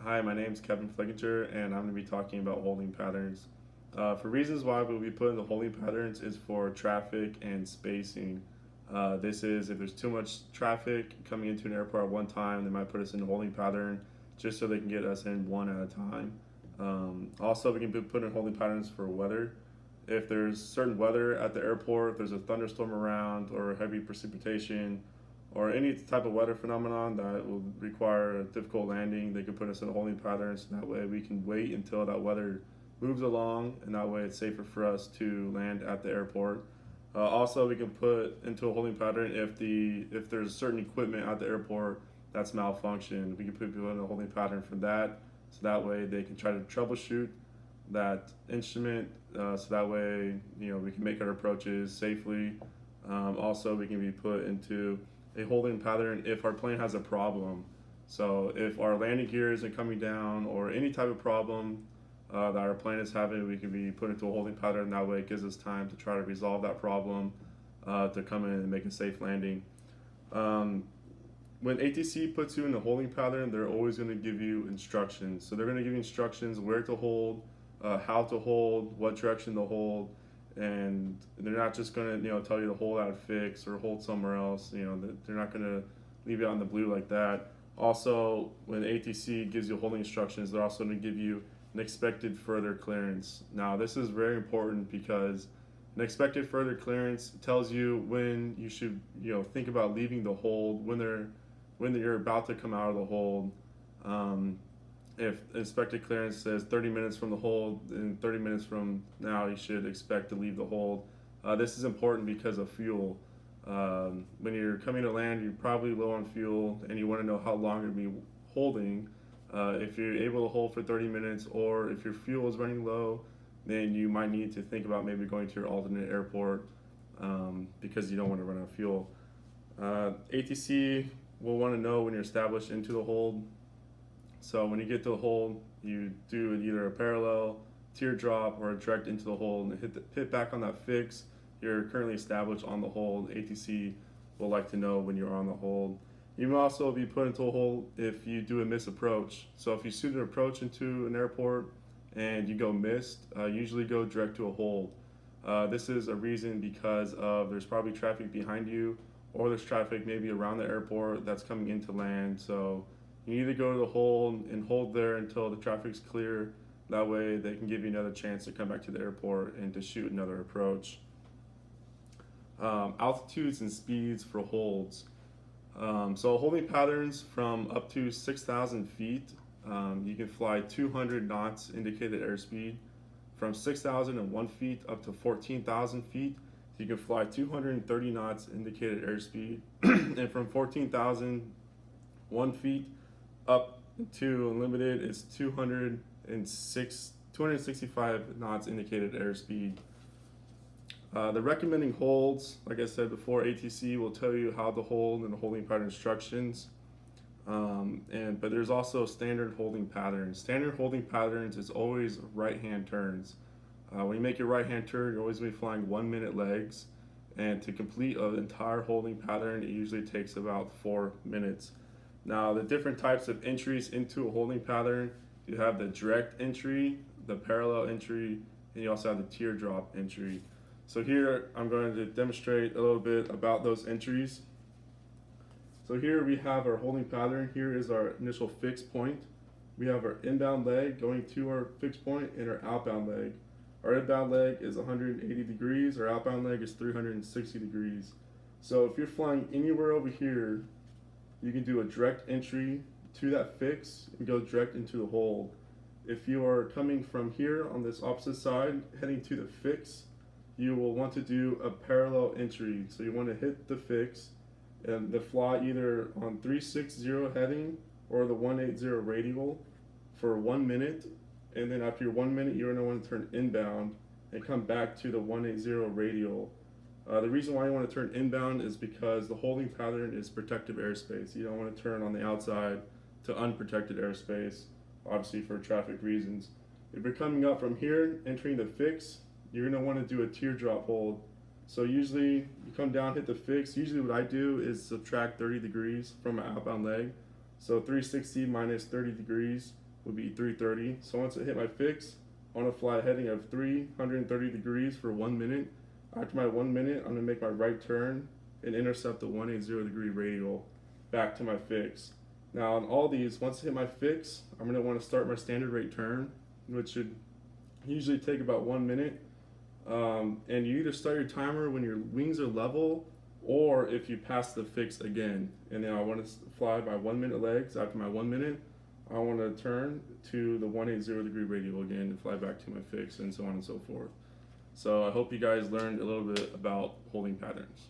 Hi, my name is Kevin Flickinger, and I'm going to be talking about holding patterns. For reasons why we'll be putting the holding patterns is for traffic and spacing. This is if there's too much traffic coming into an airport at one time, they might put us in a holding pattern just so they can get us in one at a time. Also, we can put in holding patterns for weather. If there's certain weather at the airport, if there's a thunderstorm around or heavy precipitation, or any type of weather phenomenon that will require a difficult landing, they could put us in a holding pattern so that way we can wait until that weather moves along, and that way it's safer for us to land at the airport. Also, we can put into a holding pattern if there's certain equipment at the airport that's malfunctioned. We can put people in a holding pattern for that, so that way they can try to troubleshoot that instrument. So that way we can make our approaches safely. Also, we can be put into a holding pattern if our plane has a problem. So if our landing gear isn't coming down or any type of problem that our plane is having, we can be put into a holding pattern. That way it gives us time to try to resolve that problem to come in and make a safe landing. Um, when ATC puts you in a holding pattern, they're always going to give you instructions. So they're going to give you instructions where to hold, how to hold, what direction to hold, and they're not just going to tell you to hold at a fix or hold somewhere else. They're not going to leave you out in the blue like that. Also, when ATC gives you holding instructions, they're also going to give you an expected further clearance. Now, this is very important because an expected further clearance tells you when you should think about leaving the hold, when you're about to come out of the hold. If expected clearance says 30 minutes from the hold, and 30 minutes from now you should expect to leave the hold. This is important because of fuel. When you're coming to land, you're probably low on fuel, and you want to know how long you'll be holding. If you're able to hold for 30 minutes, or if your fuel is running low, then you might need to think about maybe going to your alternate airport because you don't want to run out of fuel. ATC will want to know when you're established into the hold. So when you get to the hold, you do either a parallel, teardrop, or a direct into the hold and hit back on that fix. You're currently established on the hold. ATC will like to know when you're on the hold. You may also be put into a hold if you do a misapproach. So if you shoot an approach into an airport and you go missed, usually go direct to a hold. This is a reason because there's probably traffic behind you, or there's traffic maybe around the airport that's coming into land. So you either go to the hold and hold there until the traffic's clear. That way they can give you another chance to come back to the airport and to shoot another approach. Altitudes and speeds for holds. So holding patterns from up to 6,000 feet, you can fly 200 knots indicated airspeed. From 6,001 feet up to 14,000 feet, you can fly 230 knots indicated airspeed. And from 14,001 feet up to unlimited is 265 knots indicated airspeed. The recommending holds, like I said before, ATC will tell you how to hold and the holding pattern instructions. But there's also standard holding patterns. Standard holding patterns is always right-hand turns. When you make your right-hand turn, you're always going to be flying 1 minute legs. And to complete an entire holding pattern, it usually takes about 4 minutes. Now, the different types of entries into a holding pattern, you have the direct entry, the parallel entry, and you also have the teardrop entry. So here I'm going to demonstrate a little bit about those entries. So here we have our holding pattern. Here is our initial fixed point. We have our inbound leg going to our fixed point and our outbound leg. Our inbound leg is 180 degrees, our outbound leg is 360 degrees. So if you're flying anywhere over here, you can do a direct entry to that fix and go direct into the hold. If you are coming from here on this opposite side, heading to the fix, you will want to do a parallel entry. So you want to hit the fix and fly either on 360 heading or the 180 radial for 1 minute. And then after your 1 minute, you're going to want to turn inbound and come back to the 180 radial. The reason why you want to turn inbound is because the holding pattern is protective airspace. You don't want to turn on the outside to unprotected airspace, obviously for traffic reasons. If you're coming up from here, entering the fix, you're going to want to do a teardrop hold. So usually you come down, hit the fix. Usually what I do is subtract 30 degrees from my outbound leg. So 360 minus 30 degrees would be 330. So once I hit my fix, I want to fly a heading of 330 degrees for 1 minute. After my 1 minute, I'm going to make my right turn and intercept the 180 degree radial back to my fix. Now on all these, once I hit my fix, I'm going to want to start my standard rate turn, which should usually take about 1 minute. And you either start your timer when your wings are level, or if you pass the fix again. And then I want to fly by 1 minute legs. After my 1 minute, I want to turn to the 180 degree radial again and fly back to my fix, and so on and so forth. So I hope you guys learned a little bit about holding patterns.